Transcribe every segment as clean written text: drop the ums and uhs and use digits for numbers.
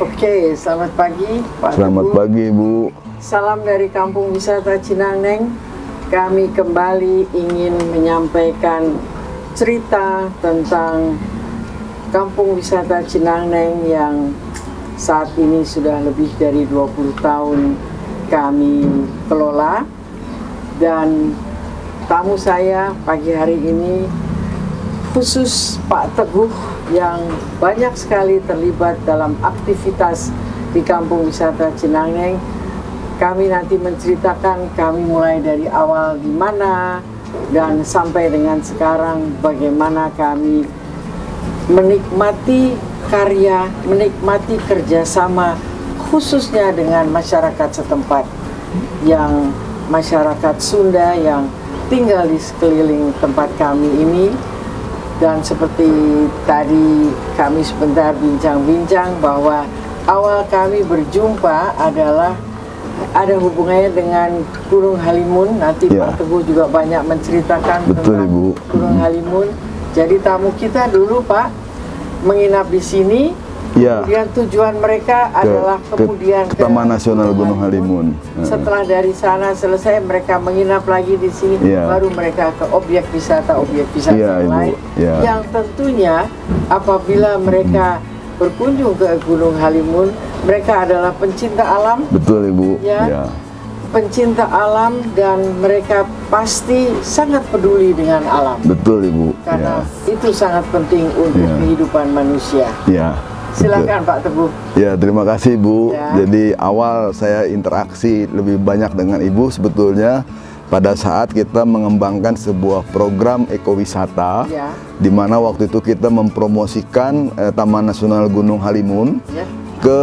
Oke, selamat pagi Pak Selamat Teguh. pagi Bu. Salam dari Kampung Wisata Cinangneng. Kami kembali ingin menyampaikan cerita tentang Kampung Wisata Cinangneng yang saat ini sudah lebih dari 20 tahun kami kelola. Dan tamu saya pagi hari ini khusus Pak Teguh yang banyak sekali terlibat dalam aktivitas di Kampung Wisata Cinangneng. Kami nanti menceritakan kami mulai dari awal di mana dan sampai dengan sekarang bagaimana kami menikmati karya, menikmati kerjasama khususnya dengan masyarakat setempat, yang masyarakat Sunda yang tinggal di sekeliling tempat kami ini. Dan seperti tadi kami sebentar bincang-bincang bahwa awal kami berjumpa adalah ada hubungannya dengan Gunung Halimun. Nanti Ya. Pak Teguh juga banyak menceritakan Betul, tentang Ibu. Gunung Halimun. Jadi tamu kita dulu Pak menginap di sini. Ya. Kemudian tujuan mereka adalah kemudian ke Taman Nasional Gunung Halimun. Setelah dari sana selesai mereka menginap lagi di sini, Ya. baru mereka ke objek wisata Ya, yang Ibu. lain. Ya. Yang tentunya apabila mereka berkunjung ke Gunung Halimun, mereka adalah pencinta alam, Betul Ibu. Ya. pencinta alam, dan mereka pasti sangat peduli dengan alam. Betul Ibu. Karena itu sangat penting untuk Ya. kehidupan manusia. Ya. Silakan Pak Teguh. Ya, terima kasih Bu. Ya. Jadi awal saya interaksi lebih banyak dengan Ibu sebetulnya pada saat kita mengembangkan sebuah program ekowisata, Ya. di mana waktu itu kita mempromosikan Taman Nasional Gunung Halimun Ya. ke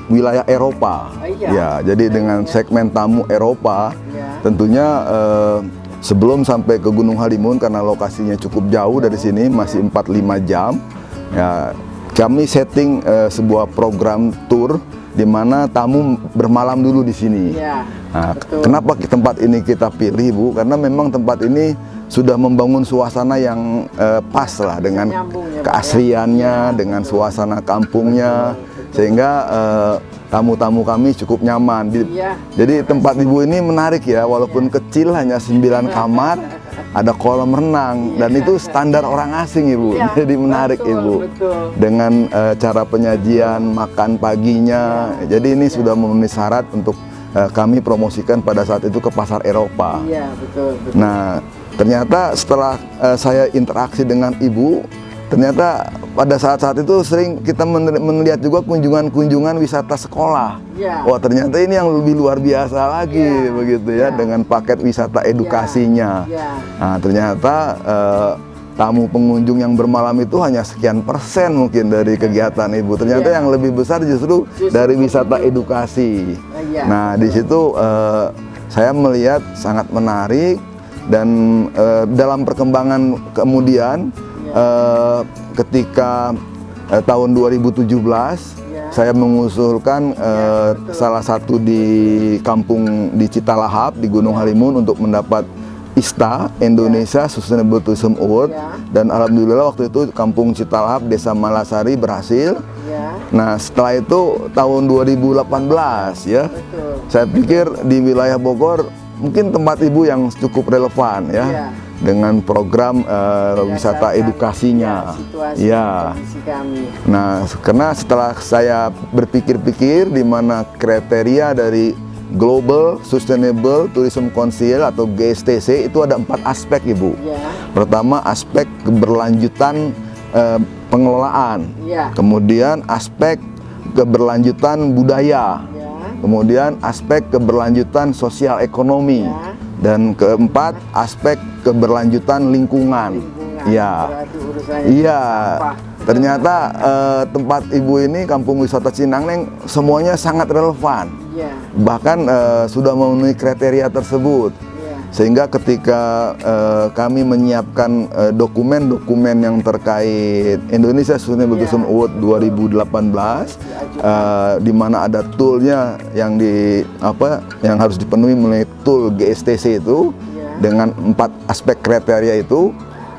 wilayah Eropa. Iya. Ya, jadi dengan segmen tamu Eropa, Ya. tentunya sebelum sampai ke Gunung Halimun karena lokasinya cukup jauh dari sini, masih 4-5 jam. Ya, kami setting sebuah program tour di mana tamu bermalam dulu di sini. Ya. Nah, Betul. kenapa tempat ini kita pilih Bu? Karena memang tempat ini sudah membangun suasana yang pas lah dengan nyambung ya, Pak, keasriannya, dengan suasana kampungnya, sehingga tamu-tamu kami cukup nyaman. Iya. Jadi tempat Ibu ini menarik ya, walaupun kecil hanya 9 kamar, ada kolam renang, dan itu standar orang asing Ibu. Iya, Jadi menarik betul, Ibu. betul. Dengan cara penyajian, makan paginya. Jadi ini sudah memenuhi syarat untuk kami promosikan pada saat itu ke pasar Eropa. Iya, betul, betul. Nah, ternyata setelah saya interaksi dengan Ibu, ternyata pada saat-saat itu sering kita melihat juga kunjungan-kunjungan wisata sekolah. Ya. Wah, ternyata ini yang lebih luar biasa lagi, Ya. begitu ya, Ya. dengan paket wisata edukasinya. Ya. Nah, ternyata tamu pengunjung yang bermalam itu hanya sekian persen mungkin dari kegiatan Ibu. Ternyata Ya. yang lebih besar justru dari wisata edukasi. Ya. Nah, di situ saya melihat sangat menarik. Dan dalam perkembangan kemudian ketika tahun 2017 Ya. saya mengusulkan betul. salah satu di kampung di Citalahap di Gunung Halimun untuk mendapat ISTA Indonesia Sustainable Tourism Award, Ya. dan alhamdulillah waktu itu kampung Citalahap Desa Malasari berhasil. Ya. Nah, setelah itu tahun 2018 ya, Betul. saya pikir di wilayah Bogor mungkin tempat Ibu yang cukup relevan ya, Ya. dengan program wisata Berdasarkan, edukasinya. situasi Ya. kondisi kami. Nah, karena setelah saya berpikir-pikir di mana kriteria dari Global Sustainable Tourism Council atau GSTC itu ada 4 aspek Ibu. Ya. Pertama, aspek keberlanjutan pengelolaan. Ya. Kemudian aspek keberlanjutan budaya. Ya. Kemudian aspek keberlanjutan sosial ekonomi. Ya. Dan keempat, aspek keberlanjutan lingkungan. Lingkungan. Ya. Berarti urusannya Iya. sampah. Ternyata tempat Ibu ini Kampung Wisata Cinangneng semuanya sangat relevan. Ya. Bahkan sudah memenuhi kriteria tersebut. Ya. Sehingga ketika kami menyiapkan dokumen-dokumen yang terkait Indonesia Sustainable Tourism Award 2018, di mana ada toolnya yang yang harus dipenuhi melalui tool GSTC itu, Ya. dengan 4 aspek kriteria itu,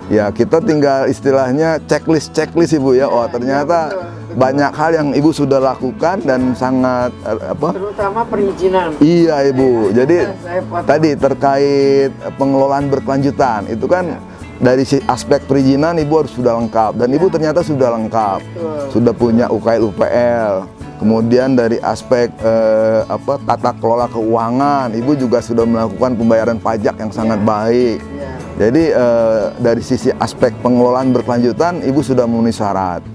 Ya kita tinggal istilahnya checklist Ibu ya. Oh ternyata betul. banyak hal yang Ibu sudah lakukan dan sangat apa? Terutama perizinan. Iya Ibu. Jadi Saya potong. tadi terkait pengelolaan berkelanjutan itu kan dari aspek perizinan Ibu harus sudah lengkap dan Ibu ternyata sudah lengkap. Betul. Sudah punya UKL UPL. Kemudian dari aspek tata kelola keuangan, Ibu juga sudah melakukan pembayaran pajak yang sangat baik. Ya. Jadi dari sisi aspek pengelolaan berkelanjutan, Ibu sudah memenuhi syarat.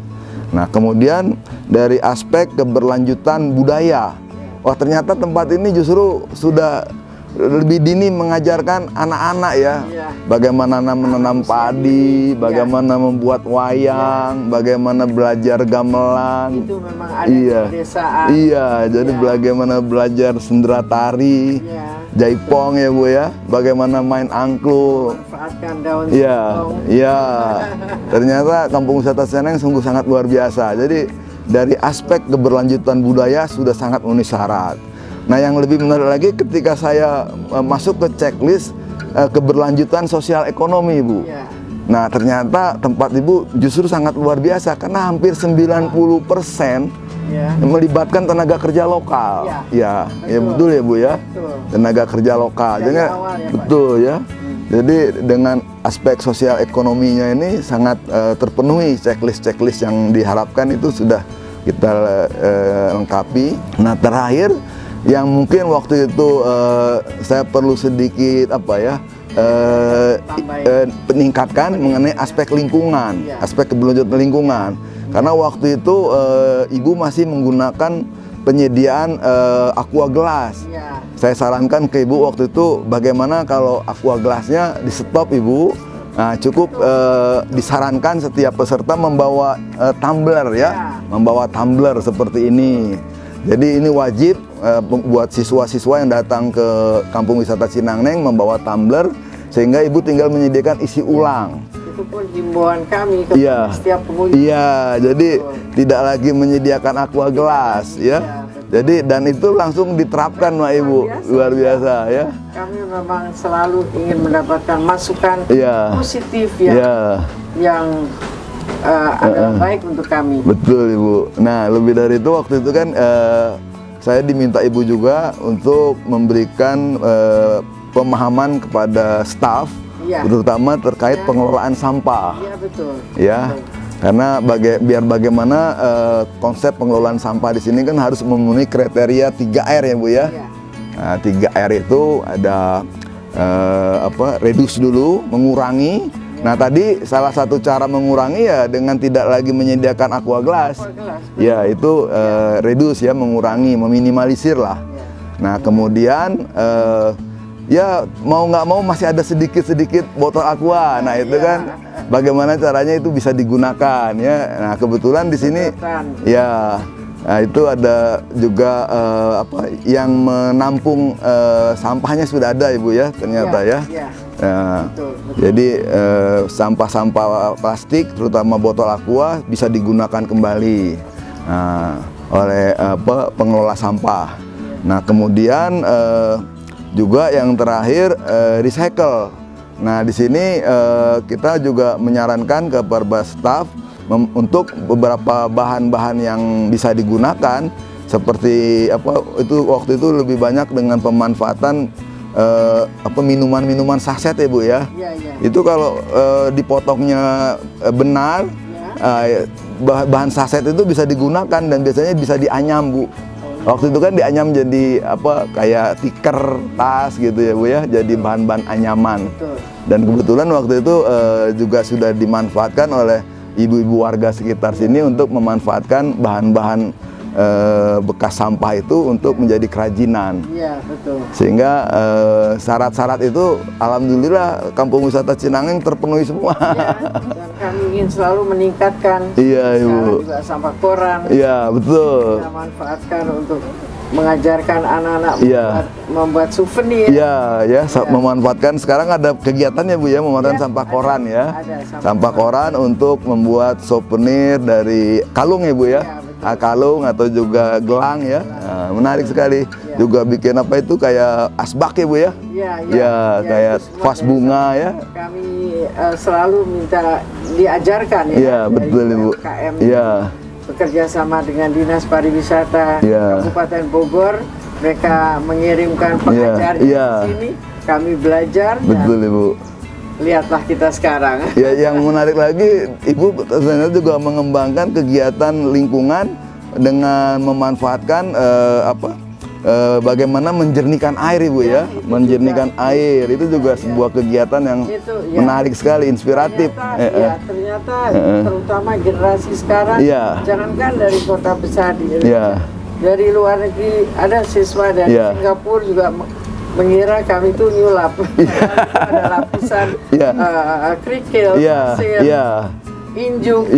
Nah, kemudian dari aspek keberlanjutan budaya, wah ternyata tempat ini justru sudah lebih dini mengajarkan anak-anak ya, bagaimana menanam padi, bagaimana membuat wayang, bagaimana belajar gamelan. Itu memang ada di pedesaan. Iya, jadi bagaimana belajar sendera tari, jaipong ya Bu ya, bagaimana main angklung. Manfaatkan daun Iya, singkong. iya. Ternyata Kampung Wisata Cinangneng sungguh sangat luar biasa. Jadi dari aspek keberlanjutan budaya sudah sangat memenuhi syarat. Nah, yang lebih menarik lagi ketika saya masuk ke checklist keberlanjutan sosial ekonomi, Bu. Ya. Nah, ternyata tempat Ibu justru sangat luar biasa karena hampir 90% Ya. melibatkan tenaga kerja lokal. Ya, betul ya Bu ya. Betul. Tenaga kerja lokal. Dari Jadi, awal ya, Pak. betul ya. Jadi dengan aspek sosial ekonominya ini sangat terpenuhi checklist yang diharapkan itu sudah kita lengkapi. Nah, terakhir yang mungkin waktu itu saya perlu sedikit peningkatkan mengenai aspek lingkungan, aspek keberlanjutan lingkungan. Karena waktu itu Ibu masih menggunakan penyediaan aqua gelas. Ya. Saya sarankan ke Ibu waktu itu bagaimana kalau aqua gelasnya di stop Ibu. Nah, cukup disarankan setiap peserta membawa tumbler ya, membawa tumbler seperti ini. Jadi ini wajib buat siswa-siswa yang datang ke Kampung Wisata Cinangneng membawa tumbler sehingga Ibu tinggal menyediakan isi ulang. Itu pun himbauan kami ke setiap pengunjung. Iya, jadi tidak lagi menyediakan aqua gelas ya. Jadi dan itu langsung diterapkan Mbak Ibu, luar biasa ya. Kami memang selalu ingin mendapatkan masukan positif yang adalah baik untuk kami. Betul Ibu. Nah, lebih dari itu waktu itu kan saya diminta Ibu juga untuk memberikan pemahaman kepada staf, terutama terkait pengelolaan sampah. Iya betul. Ya, karena biar bagaimana konsep pengelolaan sampah di sini kan harus memenuhi kriteria 3R ya Bu ya. Nah, 3R itu ada reduce dulu, mengurangi. Nah tadi salah satu cara mengurangi ya dengan tidak lagi menyediakan aqua gelas. Ya itu reduce ya, mengurangi, meminimalisir lah. Nah kemudian ya mau nggak mau masih ada sedikit botol aqua. Nah itu kan bagaimana caranya itu bisa digunakan ya. Nah kebetulan di sini ya. Nah, itu ada juga yang menampung sampahnya sudah ada Ibu ya ternyata ya. Nah, betul. Jadi sampah-sampah plastik terutama botol aqua bisa digunakan kembali oleh pengelola sampah. Nah kemudian juga yang terakhir recycle. Nah di sini kita juga menyarankan kepada staf untuk beberapa bahan-bahan yang bisa digunakan seperti waktu itu lebih banyak dengan pemanfaatan minuman-minuman saset ya Bu ya. Itu kalau dipotongnya benar bahan saset itu bisa digunakan dan biasanya bisa dianyam Bu. Waktu itu kan dianyam jadi kayak tikar tas gitu ya Bu ya, jadi bahan-bahan anyaman. Dan kebetulan waktu itu juga sudah dimanfaatkan oleh ibu-ibu warga sekitar sini untuk memanfaatkan bahan-bahan bekas sampah itu untuk menjadi kerajinan. Iya, betul. Sehingga syarat-syarat itu alhamdulillah Kampung Wisata Cinangneng terpenuhi semua. Ya, dan kami ingin selalu meningkatkan. Iya, Ibu. Sekarang juga sampah koran. Iya, betul. Kita manfaatkan untuk mengajarkan anak-anak membuat souvenir. Iya, memanfaatkan sekarang ada kegiatannya Bu ya, memanfaatkan sampah koran ya. Sampah koran untuk membuat souvenir dari kalung ya Bu ya. Kalung atau juga gelang ya. Nah, menarik sekali. Juga bikin apa itu kayak asbak ya Bu ya? Ya, kayak vas bunga ya. Kami selalu minta diajarkan ya. Iya, betul Ibu. UMKM Iya. bekerja sama dengan Dinas Pariwisata Kabupaten Bogor. Mereka mengirimkan pengajar di sini. Kami belajar. Betul Ibu. Lihatlah kita sekarang. Ya, yang menarik lagi, Ibu ternyata juga mengembangkan kegiatan lingkungan dengan memanfaatkan bagaimana menjernihkan air Ibu ya, menjernihkan air itu juga sebuah kegiatan yang menarik sekali, inspiratif. Ternyata terutama generasi sekarang, jangankan dari kota besar di Indonesia, dari luar negeri ada siswa dari Singapura juga mengira kami itu nyulap. Ada lapisan kerikil, pasir, injuk.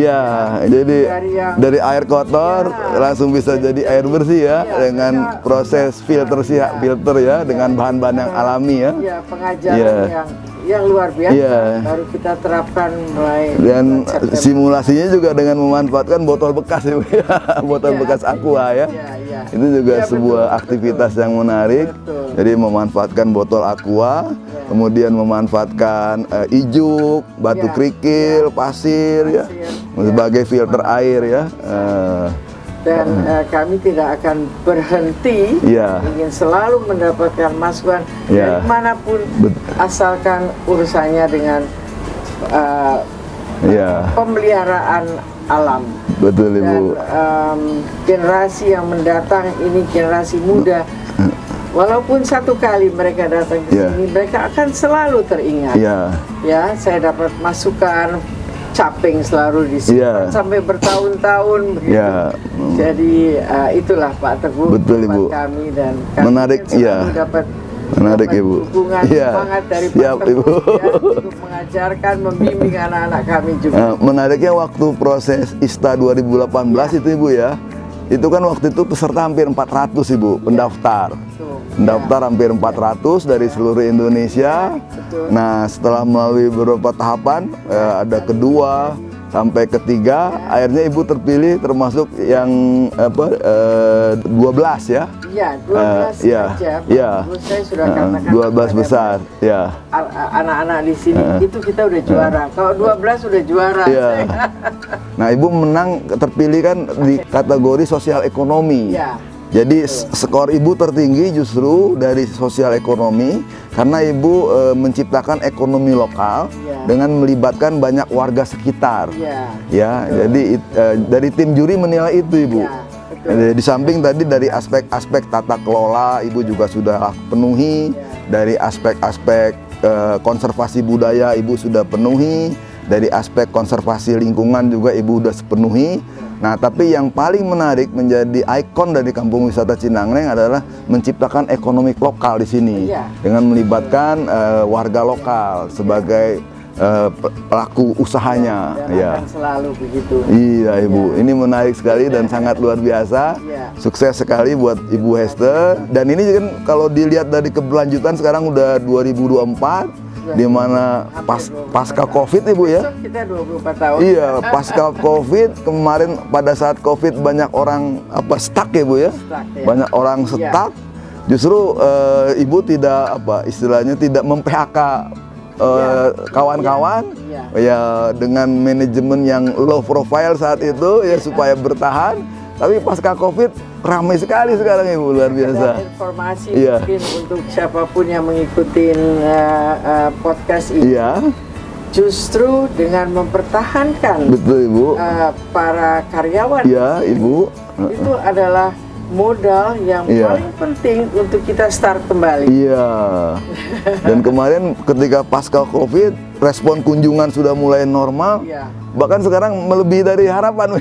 Jadi dari air kotor langsung bisa jadi air bersih ya, dengan proses filter ya, dengan bahan-bahan yang alami ya. Pengajaran yang luar biasa baru kita terapkan mulai. Dan simulasinya juga dengan memanfaatkan botol bekas ya, botol bekas aqua ya. Itu juga sebuah aktivitas yang menarik. Jadi memanfaatkan botol aqua, kemudian memanfaatkan ijuk, batu kerikil, pasir ya, sebagai filter air ya. Dan kami tidak akan berhenti, ingin selalu mendapatkan masukan dari manapun, asalkan urusannya dengan pemeliharaan alam. Betul Ibu. Dan generasi yang mendatang ini generasi muda. Walaupun satu kali mereka datang ke sini, mereka akan selalu teringat. Ya, saya dapat masukan, caping selalu disimpan sampai bertahun-tahun begitu. Jadi itulah Pak Teguh, betul Ibu. Kami dan kami menarik dapat Ibu. Dukungan semangat dari Pak Teguh untuk mengajarkan, membimbing anak-anak kami juga. Menariknya waktu proses ISTA 2018 itu Ibu ya, itu kan waktu itu peserta hampir 400 Ibu, pendaftar. Pendaftar hampir 400 dari seluruh Indonesia. Nah, setelah melalui beberapa tahapan, ada kedua sampai ketiga, akhirnya Ibu terpilih termasuk yang 12 ya. Iya, 12 saja. Saya sudah katakan 12 besar, ya. Anak-anak di sini itu kita udah juara. Kalau 12 sudah juara. Nah, Ibu menang, terpilih kan di kategori sosial ekonomi. Jadi skor Ibu tertinggi justru dari sosial ekonomi karena Ibu menciptakan ekonomi lokal dengan melibatkan banyak warga sekitar. Jadi dari tim juri menilai itu Ibu. Di samping tadi dari aspek-aspek tata kelola Ibu juga sudah penuhi, dari aspek-aspek konservasi budaya Ibu sudah penuhi, dari aspek konservasi lingkungan juga Ibu sudah sepenuhi. Nah, tapi yang paling menarik menjadi ikon dari Kampung Wisata Cinangneng adalah menciptakan ekonomi lokal di sini dengan melibatkan warga lokal sebagai pelaku usahanya. Akan selalu begitu. Iya Ibu, ini menarik sekali dan sangat luar biasa. Sukses sekali buat Ibu Hester. Dan ini kan kalau dilihat dari keberlanjutan sekarang udah 2024. Di mana pasca Covid Ibu ya. Kita 24 tahun. Iya, pasca Covid kemarin pada saat Covid banyak orang stuck ya Bu ya. Banyak orang stuck. Justru Ibu tidak istilahnya tidak mem-PHK kawan-kawan ya dengan manajemen yang low profile saat itu ya supaya bertahan. Tapi pasca Covid ramai sekali sekarang Ibu, luar biasa. Dan informasi mungkin untuk siapapun yang mengikuti podcast ini. Justru dengan mempertahankan Ibu. Para karyawan. Ibu. Itu adalah modal yang paling penting untuk kita start kembali. Dan kemarin ketika pasca Covid, respon kunjungan sudah mulai normal. Bahkan sekarang melebihi dari harapan.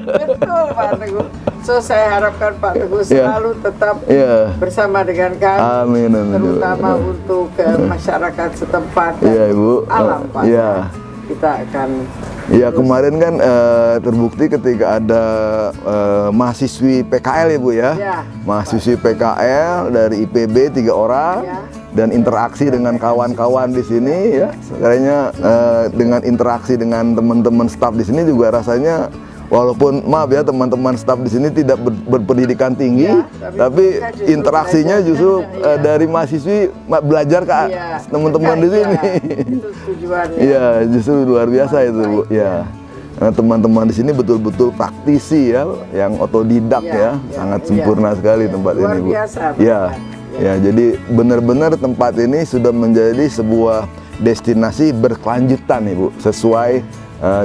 Betul Pak Teguh. So saya harapkan Pak Teguh selalu tetap bersama dengan kami. Amin. Terutama untuk masyarakat setempat dan Ibu. Alam Pak. Kita akan kemarin kan terbukti ketika ada mahasiswi PKL ya Bu ya. Mahasiswi PKL dari IPB 3 orang dan interaksi dengan kawan-kawan di sini ya. Sekalinya dengan interaksi dengan teman-teman staf di sini juga rasanya walaupun maaf ya teman-teman staf di sini tidak berpendidikan tinggi, Ya, tapi mereka justru interaksinya belajar. justru Iya. dari mahasiswi belajar ke Iya, teman-teman di mereka, sini. iya, itu tujuannya. Iya, justru luar biasa itu, Bu. Baik, Ya. Nah, teman-teman di sini betul-betul praktisi ya, yang otodidak Iya, ya, iya, sangat iya. sempurna sekali tempat Luar ini, Bu. biasa, Ya, Pak. ya, jadi benar-benar tempat ini sudah menjadi sebuah destinasi berkelanjutan, Ibu, sesuai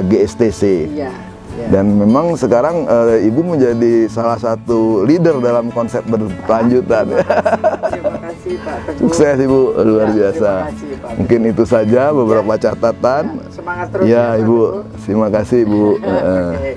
GSTC. Iya, iya. Dan memang sekarang Ibu menjadi salah satu leader dalam konsep berkelanjutan. Terima kasih Pak Teguh. Sukses Ibu, luar Ya, biasa. terima kasih, Pak. Mungkin itu saja beberapa catatan. Semangat terus Ya Pak Ibu, Teguh. terima kasih Ibu. Oke.